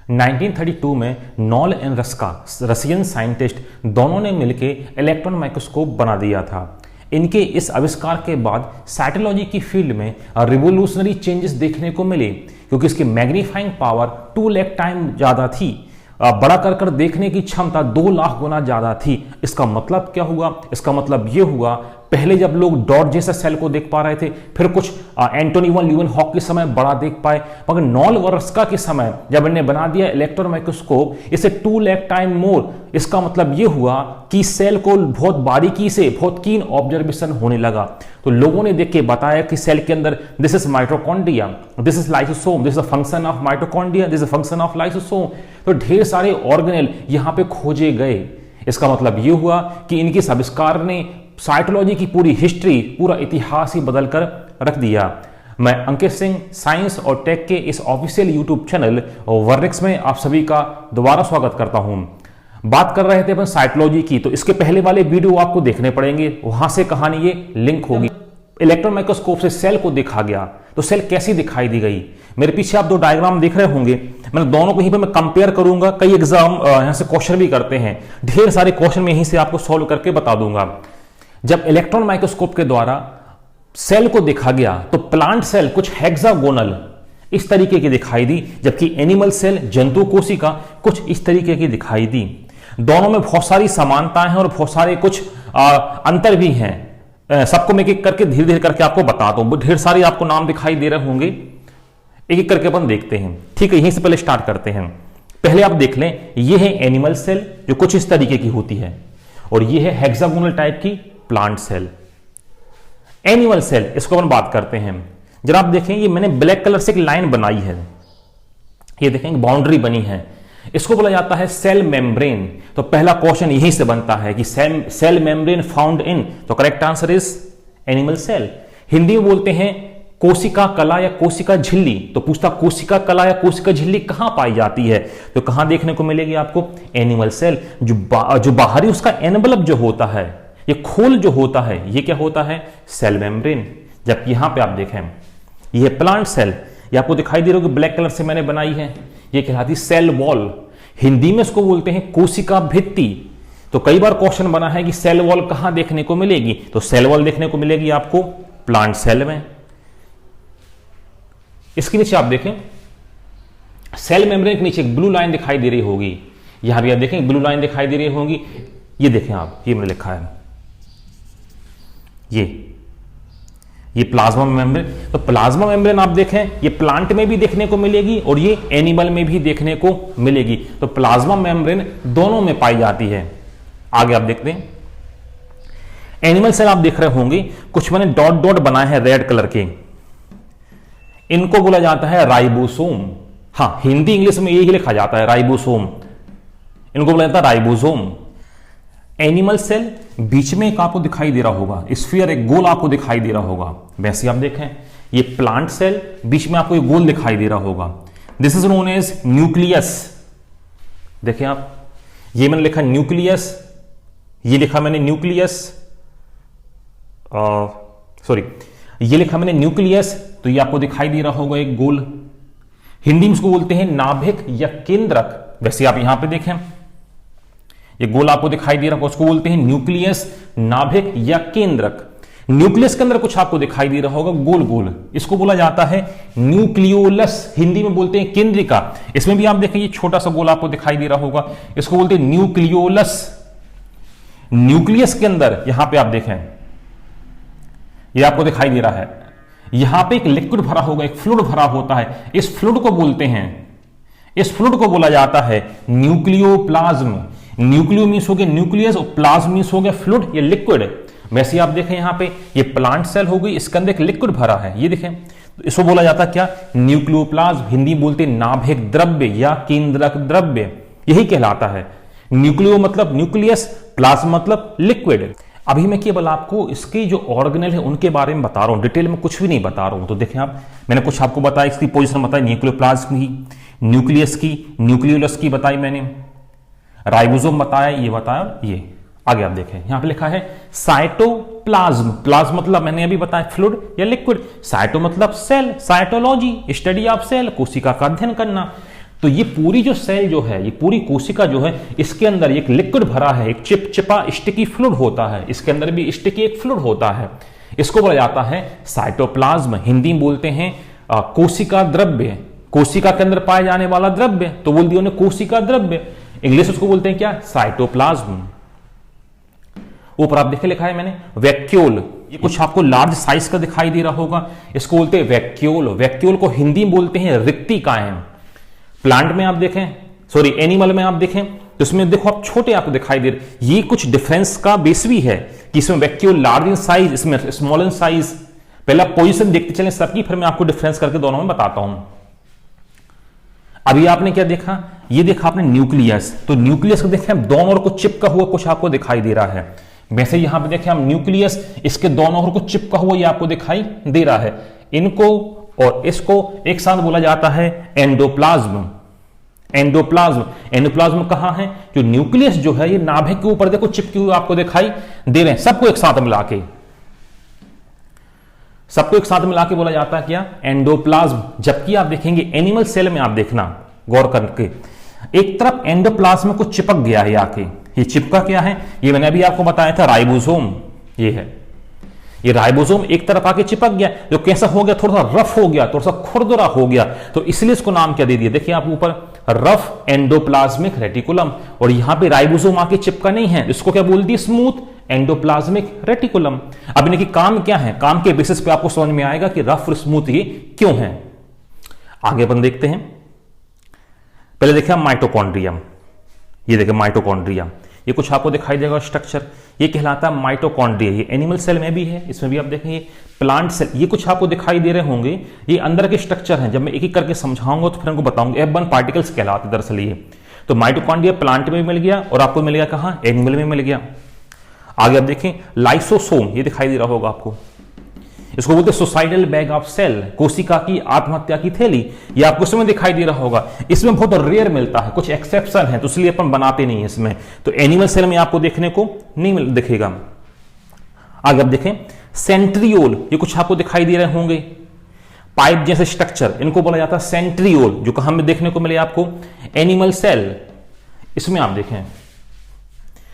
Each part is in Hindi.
1932 में knoll and Ruska Russian scientist दोनों ने मिलकर इलेक्ट्रॉन माइक्रोस्कोप बना दिया था। इनके इस आविष्कार के बाद साइटोलॉजी की फील्ड में रिवोल्यूशनरी चेंजेस देखने को मिले, क्योंकि इसकी मैग्नीफाइंग पावर 2 लाख टाइम ज़्यादा थी। बड़ा कर देखने की क्षमता 2 लाख गुना ज़्यादा थी। इसका मतलब क्या हुआ? इसका मतलब ये हुआ, पहले जब लोग डॉट जैसा सेल को देख पा रहे थे, फिर कुछ एंटोनी वन ल्यूवेनहॉक के समय बड़ा देख पाए, मगर नॉल व रस्का के समय जब इन्हें बना दिया इलेक्ट्रॉन माइक्रोस्कोप, इसे 2 लाख टाइम मोर, इसका मतलब ये हुआ कि सेल को बहुत बारीकी से, बहुत कीन ऑब्जर्वेशन होने लगा। तो लोगों ने देख के बताया कि सेल के अंदर this is mitochondria, this is lysosome, this is a function of mitochondria, this is a function of lysosome. तो ढेर सारे ऑर्गेनेल यहां पे खोजे गए। इसका मतलब ये हुआ कि इनके इस आविष्कार ने साइटोलॉजी की पूरी हिस्ट्री, पूरा इतिहास ही बदलकर रख दिया। मैं अंकित सिंह साइंस और टेक के इस ऑफिशियल यूट्यूब चैनल वर्निक्स में आप सभी का दोबारा स्वागत करता हूं। बात कर रहे थे अपन साइटोलॉजी की, तो इसके पहले वाले वीडियो आपको देखने पड़ेंगे, वहां से कहानी ये लिंक होगी। इलेक्ट्रॉन माइक्रोस्कोप से सेल को देखा गया, तो सेल कैसी दिखाई दी गई। मेरे पीछे आप 2 डायग्राम देख रहे होंगे, मैं दोनों को यहीं पे मैं कंपेयर करूंगा। कई एग्जाम यहां से क्वेश्चन भी करते हैं, ढेर सारे क्वेश्चन में यहीं से आपको सॉल्व करके बता दूंगा। जब इलेक्ट्रॉन माइक्रोस्कोप के द्वारा सेल को देखा गया, तो प्लांट सेल कुछ हेक्सागोनल इस तरीके की दिखाई दी, जबकि एनिमल सेल, जंतु कोशिका कुछ इस तरीके की दिखाई दी। दोनों में बहुत सारी समानताएं हैं और बहुत सारे कुछ अंतर भी हैं। सबको मैं एक एक करके धीरे धीरे करके आपको बताता हूं। ढेर सारे आपको नाम दिखाई दे रहे होंगे, एक एक करके अपन देखते हैं। ठीक है, यहीं से पहले स्टार्ट करते हैं। पहले आप देख लें, ये है एनिमल सेल जो कुछ इस तरीके की होती है, और ये है हेक्सागोनल टाइप की प्लांट सेल। एनिमल सेल, इसको अपन बात करते हैं। जरा आप देखें, ये मैंने ब्लैक कलर से एक लाइन बनाई है, ये देखें बाउंड्री बनी है, इसको बोला जाता है सेल मेम्ब्रेन। तो पहला क्वेश्चन यहीं से बनता है कि सेल मेम्ब्रेन फाउंड इन, तो correct answer is animal cell. Hindi में बोलते हैं कोशिका कला या कोशिका झिल्ली, तो पूछता कोशिका कला या कोशिका झिल्ली कहां पाई जाती है, तो कहां देखने को मिलेगी आपको? Animal cell. जो बाहरी उसका एनवलप जो होता है, ये खोल जो होता है, ये क्या होता है? Cell membrane. जबकि यहां पे आप देखें, ये प्लांट सेल, ये आपको दिखाई दे रहा होगा ब्लैक कलर से मैंने बनाई है, ये कहलाती सेल वॉल। हिंदी में इसको बोलते हैं कोशिका भित्ति। तो कई बार क्वेश्चन बना है कि सेल वॉल कहां देखने को मिलेगी, तो सेल वॉल देखने को मिलेगी आपको प्लांट सेल में। इसके नीचे आप देखें, सेल मेम्ब्रेन के नीचे एक ब्लू लाइन दिखाई दे रही होगी, यहां भी आप देखें ब्लू लाइन दिखाई दे रही होगी। ये देखें आप, ये मैंने लिखा है, ये प्लाज्मा मेम्ब्रेन। तो प्लाज्मा मेम्ब्रेन आप देखें, ये प्लांट में भी देखने को मिलेगी और ये एनिमल में भी देखने को मिलेगी। तो प्लाज्मा मेम्ब्रेन दोनों में पाई जाती है। आगे आप देखते हैं, एनिमल सेल आप देख रहे होंगे, कुछ मैंने डॉट डॉट बनाए हैं रेड कलर के, इनको बोला जाता है राइबोसोम। हाँ, हिंदी इंग्लिश में यही लिखा जाता है राइबोसोम, इनको बोला जाता है राइबोसोम। एनिमल सेल बीच में एक आपको दिखाई दे रहा होगा, स्फीयर, एक गोल आपको दिखाई दे रहा होगा। वैसे आप देखें, ये प्लांट सेल, बीच में आपको एक गोल दिखाई दे रहा होगा, this is known as nucleus. देखें आप, ये मैंने लिखा न्यूक्लियस, ये लिखा मैंने न्यूक्लियस, सॉरी, ये लिखा मैंने न्यूक्लियस, तो ये आपको दिखाई दे रहा होगा एक गोल। हिंदी में इसको बोलते हैं नाभिक या केंद्रक। वैसे आप यहां पे देखें, ये गोल आपको दिखाई दे रहा है, उसको बोलते हैं न्यूक्लियस, नाभिक या केंद्रक। न्यूक्लियस के अंदर कुछ आपको दिखाई दे रहा होगा गोल गोल, इसको बोला जाता है न्यूक्लियोलस, हिंदी में बोलते हैं केंद्रिका। इसमें भी आप देखें, ये छोटा सा गोल आपको दिखाई दे रहा होगा, इसको बोलते हैं न्यूक्लियोलस। न्यूक्लियस के अंदर यहां पे आप देखें, ये आपको दिखाई दे रहा है, यहां पे एक लिक्विड भरा होगा, एक फ्लूइड भरा होता है, इस फ्लूइड को बोलते हैं, इस फ्लूइड को बोला जाता है न्यूक्लियोप्लाज्म। न्यूक्लियो मींस हो गया न्यूक्लियस और प्लाज्म मींस हो गया फ्लूइड या लिक्विड। वैसे आप देखें यहां पे, ये प्लांट सेल हो गई, इसके अंदर एक लिक्विड भरा है, ये देखें, तो इसको बोला जाता है क्या? न्यूक्लियोप्लाज्म। हिंदी बोलते हैं नाभिक द्रव्य या केंद्रक द्रव्य, यही कहलाता है। न्यूक्लियो मतलब न्यूक्लियस, प्लाज्म मतलब लिक्विड। अभी मैं केवल आपको इसके जो ऑर्गेनेल है उनके बारे में बता रहा हूं, डिटेल में कुछ भी नहीं बता रहा हूं। तो देखें आप, मैंने कुछ आपको बताया, इसकी पोजीशन बताई, न्यूक्लियोप्लाज्म की, न्यूक्लियस की, न्यूक्लियोलस की बताई मैंने, राइबोसोम बताया, ये बताया, ये आगे आप देखें, यहां पे लिखा है साइटोप्लाज्म। प्लाज्म मतलब मैंने अभी बताया फ्लूइड या लिक्विड, साइटो मतलब cell, cytology, study of cell, कोशिका का अध्ययन करना। तो ये पूरी जो सेल जो है, ये पूरी कोशिका जो है, इसके अंदर एक लिक्विड भरा है, एक चिपचिपा स्टिकी फ्लूइड होता है, इसके अंदर भी स्टिकी एक फ्लूइड होता है। इसको बोला जाता है साइटोप्लाज्म, हिंदी में बोलते हैं कोशिका द्रव्य, कोशिका के अंदर पाए जाने वाला द्रव्य, तो बोल दिया उन्हें कोशिका द्रव्य। इंग्लिश उसको बोलते हैं क्या? साइटोप्लाज्म। ऊपर आप देखे लिखा है मैंने वैक्यूल, ये कुछ आपको लार्ज साइज का दिखाई दे रहा होगा, इसको बोलते हैं वैक्यूल। वैक्यूल को हिंदी में बोलते हैं रिक्तिकाएं। प्लांट में आप देखें, सॉरी एनिमल में आप देखें तो इसमें देखो आप छोटे आपको दिखाई दे रहे, ये कुछ डिफरेंस का बेस भी है कि इसमें वैक्यूल लार्ज इन साइज, इसमें स्मॉल इन साइज। पहला पोजीशन देखते चलें सबकी, फिर मैं आपको डिफरेंस करके दोनों में बताता हूं। अभी आपने क्या देखा? ये देखा आपने न्यूक्लियस, तो न्यूक्लियस को देखें दोनों ओर को चिपका हुआ कुछ आपको दिखाई दे रहा है। वैसे यहां पे देखें हम न्यूक्लियस, इसके दोनों ओर को चिपका हुआ ये आपको दिखाई दे रहा है। इनको और इसको एक साथ बोला जाता है एंडोप्लाज्म। एंडोप्लाज्म, एंडोप्लाज्म कहां है? जो न्यूक्लियस जो है ये नाभिक के ऊपर देखो चिपकी हुई आपको दिखाई दे रहे हैं। सबको एक साथ मिला के, सबको एक साथ मिला के बोला जाता है क्या? एंडोप्लाज्म। जबकि आप देखेंगे एनिमल सेल में, आप देखना गौर करके, एक तरफ एंडोप्लाज्म को चिपक गया है आके। ये चिपका क्या है? ये मैंने अभी आपको बताया था, राइबोसोम। ये है, ये राइबोसोम एक तरफ आके चिपक गया, जो कैसा हो गया? थोड़ा सा रफ हो गया, थोड़ा सा खुरदुरा हो गया, तो इसलिए इसको नाम क्या दे दिया? देखिए आप ऊपर, रफ एंडोप्लाज्मिक रेटिकुलम। और यहां पे राइबोसोम आके चिपका नहीं है, इसको क्या बोल दिया? Smooth endoplasmic reticulum. अब इनकी काम क्या है? काम के बेसिस पे आपको समझ में आएगा कि रफ और स्मूथ ये क्यों है। आगे अपन देखते हैं। पहले देखिए माइटोकॉन्ड्रियम, ये देखिए माइटोकॉन्ड्रिया, ये कुछ आपको दिखाई देगा स्ट्रक्चर, ये कहलाता है माइटोकॉन्ड्रिया। ये एनिमल सेल में भी है, इसमें भी आप देखेंगे प्लांट सेल, ये कुछ आपको दिखाई दे रहे होंगे, ये अंदर के स्ट्रक्चर हैं। जब मैं एक एक करके समझाऊंगा तो फिर हमको बताऊंगा। F1 पार्टिकल्स कहलाते दरअसल ये। तो माइटोकॉन्ड्रिया प्लांट में भी मिल गया और आपको मिल गया कहां? एनिमल में मिल गया। आगे आप देखें लाइसोसोम, ये दिखाई दे रहा होगा आपको, इसको बोलते हैं सुसाइडल बैग ऑफ सेल, कोशिका की आत्महत्या की थैली। ये आपको इसमें दिखाई दे रहा होगा। इसमें बहुत रेयर मिलता है, कुछ एक्सेप्शन है, तो इसलिए अपन बनाते नहीं है इसमें। तो एनिमल सेल में आपको देखने को नहीं दिखेगा। आगे आप देखें सेंट्रियोल, ये कुछ आपको दिखाई दे रहे होंगे, पाइप जैसे स्ट्रक्चर, इनको बोला जाता है सेंट्रियोल, जो कहां में देखने को मिले आपको? Animal cell. इसमें आप देखें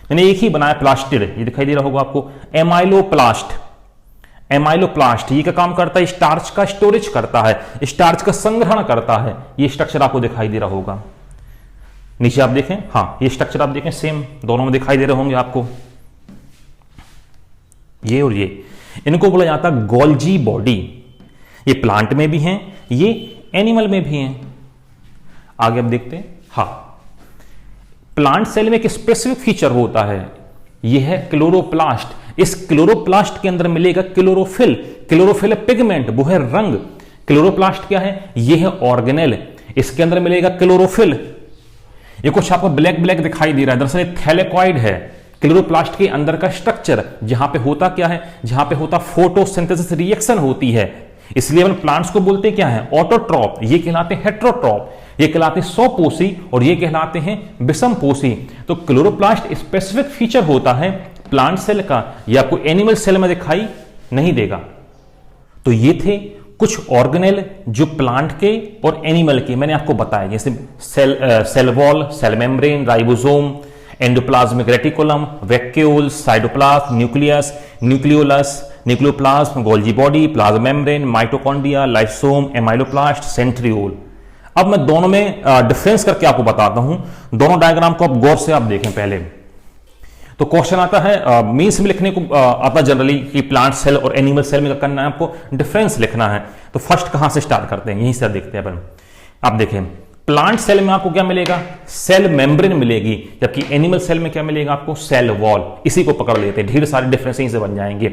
मैंने एक ही बनाया प्लास्टिड, ये दिखाई दे रहा होगा आपको, एमाइलोप्लास्ट। एमाइलोप्लास्ट ये क्या काम करता है? स्टार्च का स्टोरेज करता है, स्टार्च का संग्रहण करता है। ये स्ट्रक्चर आपको दिखाई दे रहा होगा। नीचे आप देखें, हाँ ये स्ट्रक्चर आप देखें सेम दोनों में दिखाई दे रहे होंगे आपको, ये और ये। इनको बोला जाता है गोल्जी बॉडी। ये प्लांट में भी हैं, ये एनिमल में भी हैं। आगे आप देखते हैं, हाँ प्लांट सेल में एक स्पेसिफिक फीचर होता है, यह है क्लोरोप्लास्ट। इस क्लोरोप्लास्ट के अंदर मिलेगा क्लोरोफिल। क्लोरोफिल पिगमेंट, वो है रंग। क्लोरोप्लास्ट क्या है? यह है ऑर्गेनेल, इसके अंदर मिलेगा क्लोरोफिल। ये कुछ आपको ब्लैक ब्लैक दिखाई दे रहा है, दरअसल थैलेकॉइड है क्लोरोप्लास्ट के अंदर का स्ट्रक्चर। जहां पे होता क्या है? जहां पे होता फोटोसिंथेसिस रिएक्शन होती है, इसलिए अपन प्लांट्स को बोलते क्या है? ऑटोट्रॉप। ये कहलाते हैं हेट्रोट्रॉप, ये कहलाते हैं स्वपोषी और ये कहलाते हैं विषमपोषी। तो क्लोरोप्लास्ट स्पेसिफिक फीचर होता है प्लांट सेल का, ये आपको एनिमल सेल में दिखाई नहीं देगा। तो ये थे कुछ ऑर्गेनेल जो प्लांट के और एनिमल के मैंने आपको बताया, जैसे cell wall, cell membrane, ribosome, endoplasmic reticulum, vacuole, cytoplasm, nucleus, nucleolus, nucleoplasm, Golgi body, plasma membrane, mitochondria, lysosome, amyloplast, centriole. अब मैं दोनों में डिफरेंस करके आपको बताता हूं। दोनों डायग्राम को आप गौर से आप देखें पहले। तो क्वेश्चन आता है मीन्स में लिखने को आता जनरली कि प्लांट सेल और एनिमल सेल में करना है आपको, डिफरेंस लिखना है। तो फर्स्ट कहां से स्टार्ट करते हैं? यहीं से देखते हैं अपन। आप देखें प्लांट सेल में आपको क्या मिलेगा? सेल मेम्ब्रेन मिलेगी, जबकि एनिमल सेल में क्या मिलेगा आपको? Cell wall. इसी को पकड़ लेते हैं, ढेर सारे डिफरेंस यहीं से बन जाएंगे।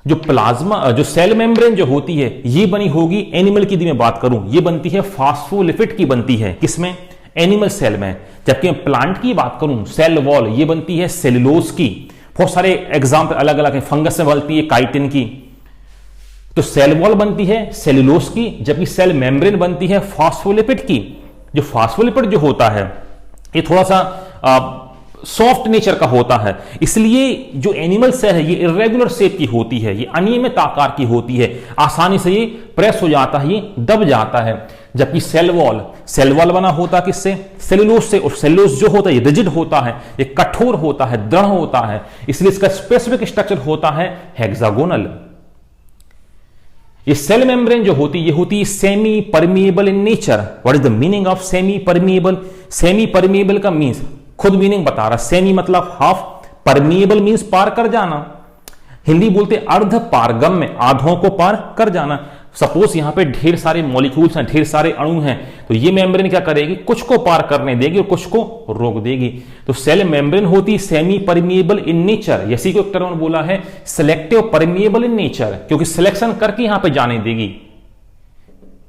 जो प्लाज्मा, जो सेल मेम्ब्रेन जो होती है, ये बनी होगी एनिमल की, यदि मैं बात करूं, ये बनती है फास्फोलिपिड की बनती है। किसमें? एनिमल सेल में। जबकि प्लांट की बात करूं, सेल वॉल, ये बनती है सेलुलोज की। बहुत सारे एग्जाम्पल अलग अलग है, फंगस में बनती है काइटिन की। तो सेल वॉल बनती है सेलुलोज की, जबकि सेल मेम्ब्रेन बनती है फास्फोलिपिड की। जो फास्फोलिपिड जो होता है ये थोड़ा सा सॉफ्ट नेचर का होता है, इसलिए जो एनिमल सेल है ये इरेगुलर शेप की होती है, ये अनियमित आकार की होती है, आसानी से ये प्रेस हो जाता है, ये दब जाता है। जबकि सेल वॉल बना होता किससे? सेलुलोज से, और सेलुलोज जो होता है ये रिजिड होता है, ये कठोर होता है, दृढ़ होता है, इसलिए इसका स्पेसिफिक स्ट्रक्चर होता है हेक्सागोनल। ये सेल मेम्ब्रेन जो होती है semi permeable in nature. What is the meaning of semi permeable? Semi permeable का मीन्स खुद मीनिंग बता रहा, सेमी मतलब हाफ, परमिएबल मीन्स पार कर जाना। हिंदी बोलते अर्ध पारगम्य, आधों को पार कर जाना। सपोज यहां पे ढेर सारे मॉलिक्यूल्स हैं, ढेर सारे अणु हैं, तो ये मेम्ब्रेन क्या करेगी? कुछ को पार करने देगी और कुछ को रोक देगी। तो सेल मेम्ब्रेन होती सेमी परमिएबल इन नेचर, इसी को एक टर्म बोला है सिलेक्टिव परमिएबल इन नेचर, क्योंकि सिलेक्शन करके यहां पे जाने देगी,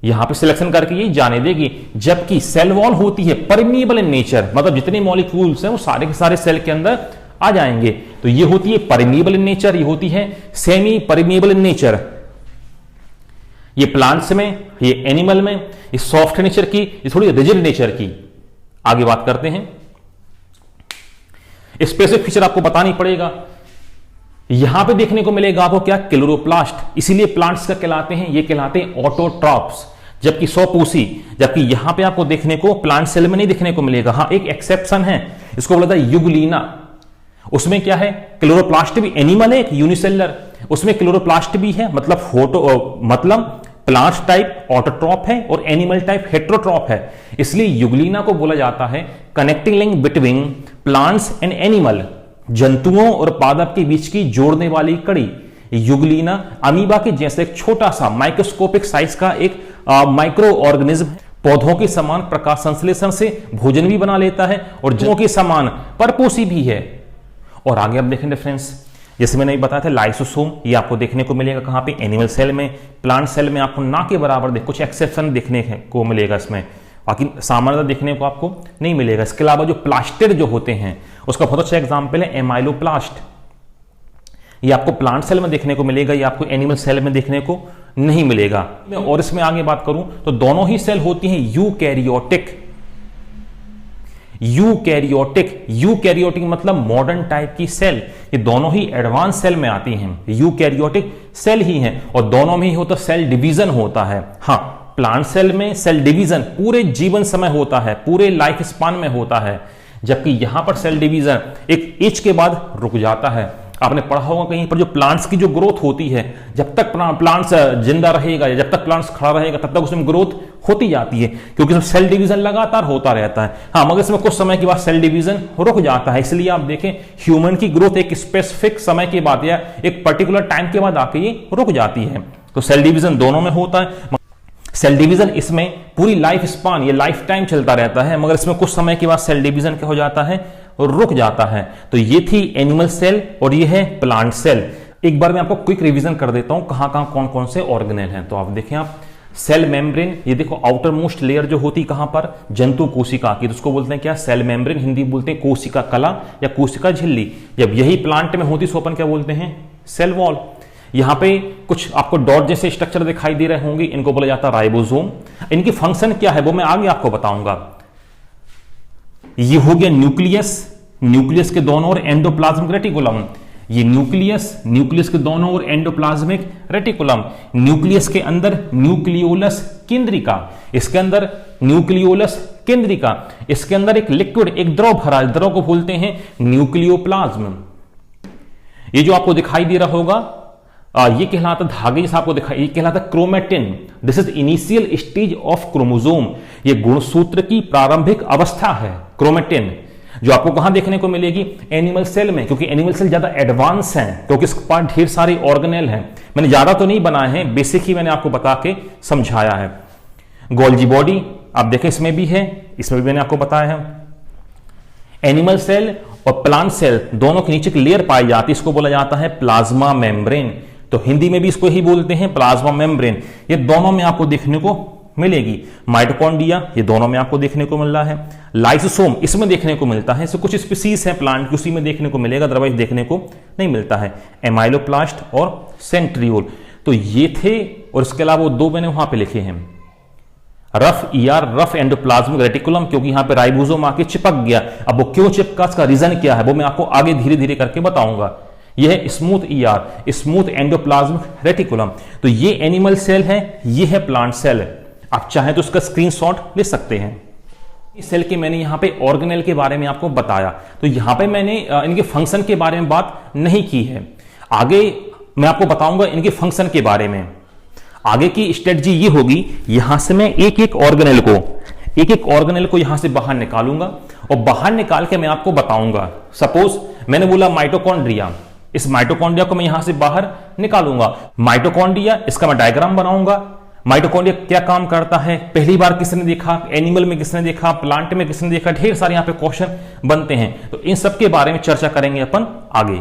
यहां पे सिलेक्शन करके ये जाने देगी। जबकि सेल वॉल होती है परमिएबल इन नेचर, मतलब जितने मॉलिक्यूल्स हैं वो सारे के सारे सेल के अंदर आ जाएंगे। तो ये होती है परमिएबल इन नेचर, ये होती है सेमी परमिएबल इन नेचर। ये प्लांट्स में, ये एनिमल में, ये सॉफ्ट नेचर की, ये थोड़ी रिजिड नेचर की। आगे बात करते हैं, स्पेसिफिक फीचर आपको बतानी पड़ेगा। यहां पे देखने को मिलेगा आपको क्या? क्लोरोप्लास्ट। इसीलिए प्लांट्स का कहलाते हैं, ये कहलाते हैं ऑटोट्रॉप्स, जबकि स्वपोषी। जबकि यहां पे आपको देखने को प्लांट सेल में नहीं देखने को मिलेगा। हाँ, एक एक्सेप्शन है, इसको बोला था युगलीना। उसमें क्या है? क्लोरोप्लास्ट भी एनिमल है, एक यूनिसेलुलर, उसमें क्लोरोप्लास्ट भी है, मतलब प्लांट टाइप ऑटोट्रॉप है और एनिमल टाइप हेट्रोट्रॉप है। इसलिए युगलीना को बोला जाता है connecting link between plants and animal, जंतुओं और पादप के बीच की जोड़ने वाली कड़ी। युगलीना अमीबा के जैसे एक छोटा सा माइक्रोस्कोपिक साइज का एक माइक्रो ऑर्गेनिज्म है। पौधों के समान प्रकाश संश्लेषण से भोजन भी बना लेता है और जंतुओं के समान परपोषी भी है। और आगे आप देखें रेफरेंस, जैसे मैंने बताया था लाइसोसोम, ये आपको देखने को मिलेगा कहां पे? एनिमल सेल में। प्लांट सेल में आपको ना के बराबर कुछ एक्सेप्शन देखने को मिलेगा इसमें, बाकी सामान्यतः देखने को आपको नहीं मिलेगा। इसके अलावा जो प्लास्टिड जो होते हैं उसका बहुत अच्छा एग्जाम्पल है एमाइलोप्लास्ट। ये आपको प्लांट सेल में देखने को मिलेगा, ये आपको एनिमल सेल में देखने को नहीं मिलेगा। और इसमें आगे बात करूं तो दोनों ही सेल होती हैं यूकैरियोटिक। यूकैरियोटिक मतलब मॉडर्न टाइप की सेल। ये दोनों ही एडवांस सेल में आती हैं, यूकैरियोटिक सेल ही हैं, और दोनों में ही होता सेल डिवीजन होता है। हाँ, प्लांट सेल में सेल डिवीजन पूरे जीवन समय होता है, पूरे लाइफ स्पान में होता है, जबकि यहां पर सेल डिवीजन एक एज के बाद रुक जाता है। आपने पढ़ा होगा कहीं पर जो प्लांट्स की जो ग्रोथ होती है, जब तक प्लांट्स जिंदा रहेगा या जब तक प्लांट्स खड़ा रहेगा तब तक उसमें ग्रोथ होती जाती है, क्योंकि इसमें सेल डिवीजन लगातार होता रहता है। हाँ, मगर इसमें कुछ समय के बाद सेल डिवीजन रुक जाता है। इसलिए आप देखें ह्यूमन की ग्रोथ एक स्पेसिफिक समय के बाद या एक पर्टिकुलर टाइम के बाद आके ये रुक जाती है। तो सेल डिवीजन दोनों में होता है। सेल डिवीजन इसमें पूरी लाइफ स्पान, ये लाइफ टाइम चलता रहता है, मगर इसमें कुछ समय के बाद सेल डिवीजन क्या हो जाता है? रुक जाता है। तो ये थी एनिमल सेल और ये है प्लांट सेल। एक बार मैं आपको क्विक रिवीजन कर देता हूं कहां कहां कौन कौन से ऑर्गेनेल हैं। तो आप देखें, आप सेल मेम्ब्रेन, ये देखो आउटर मोस्ट लेयर जो होती कहां पर? जंतु कोशिका की, तो उसको बोलते हैं क्या? Cell membrane. हिंदी बोलते हैं कोशिका कला या कोशिका झिल्ली। जब यही प्लांट में होती तो अपन क्या बोलते हैं? Cell wall. यहां पे कुछ आपको डॉट जैसे स्ट्रक्चर दिखाई दे रहे होंगे, इनको बोला जाता है राइबोसोम। इनकी फंक्शन क्या है वो मैं आगे आपको बताऊंगा। ये हो गया न्यूक्लियस, न्यूक्लियस के दोनों ओर एंडोप्लाज्मिक रेटिकुलम। ये न्यूक्लियस के दोनों ओर एंडोप्लाज्मिक रेटिकुलम। न्यूक्लियस के अंदर न्यूक्लियोलस केंद्रिका, इसके अंदर न्यूक्लियोलस केंद्रिका, इसके अंदर एक लिक्विड, एक द्रव भरा, द्रव को बोलते हैं न्यूक्लियोप्लाज्म। ये जो आपको दिखाई दे रहा होगा ये कहलाता धागे, जैसा आपको दिखाई, ये कहलाता chromatin. This is initial stage of chromosome. ये गुणसूत्र की प्रारंभिक अवस्था है क्रोमेटिन, जो आपको कहां देखने को मिलेगी? एनिमल सेल में, क्योंकि एनिमल सेल ज्यादा एडवांस हैं, क्योंकि इसके पास ढेर सारे ऑर्गेनेल हैं। मैंने ज्यादा तो नहीं बनाए हैं, बेसिक ही मैंने आपको बता के समझाया है। गोल्जी बॉडी आप देखें इसमें भी है, इसमें भी मैंने आपको बताया है। एनिमल सेल और प्लांट सेल दोनों के नीचे की लेयर पाई जाती है, इसको बोला जाता है प्लाज्मा मेम्ब्रेन। तो हिंदी में भी इसको ही बोलते हैं प्लाज्मा मेम्ब्रेन। ये दोनों में आपको देखने को मिलेगी। माइटोकॉन्ड्रिया ये दोनों में आपको देखने को मिल रहा है। लाइसोसोम इसमें देखने को मिलता है, कुछ स्पीसीज है प्लांट की उसी में देखने को मिलेगा, अदरवाइज देखने को नहीं मिलता है। एमाइलोप्लास्ट और सेंट्रियोल, तो ये थे, और इसके अलावा वो दो मैंने वहां पे लिखे हैं, रफ रफ एंडोप्लाज्मिक रेटिकुलम, क्योंकि यहां पे राइबोसोम आके चिपक गया। अब वो क्यों चिपका, इसका रीजन क्या है वो मैं आपको आगे धीरे धीरे करके बताऊंगा। यह है स्मूथ एंडोप्लाज्मिक रेटिकुलम। तो ये एनिमल सेल है, ये है प्लांट सेल। आप चाहें तो उसका स्क्रीनशॉट ले सकते हैं। इस सेल के मैंने यहाँ पे ऑर्गेनेल के बारे में आपको बताया, तो यहाँ पे मैंने इनके फंक्शन के बारे में बात नहीं की है। आगे मैं आपको बताऊंगा इनके फंक्शन के बारे में। आगे की स्ट्रेटजी ये होगी, यहां से मैं एक एक ऑर्गेनेल को यहां से बाहर निकालूंगा और बाहर निकाल के मैं आपको बताऊंगा। सपोज मैंने बोला माइटोकॉन्ड्रिया, इस माइटोकॉन्ड्रिया को मैं यहां से बाहर निकालूंगा। माइटोकॉन्ड्रिया, इसका मैं डायग्राम बनाऊंगा। माइटोकॉन्ड्रिया क्या काम करता है, पहली बार किसने देखा, एनिमल में किसने देखा, प्लांट में किसने देखा, ढेर सारे यहां पे क्वेश्चन बनते हैं। तो इन सब के बारे में चर्चा करेंगे अपन आगे।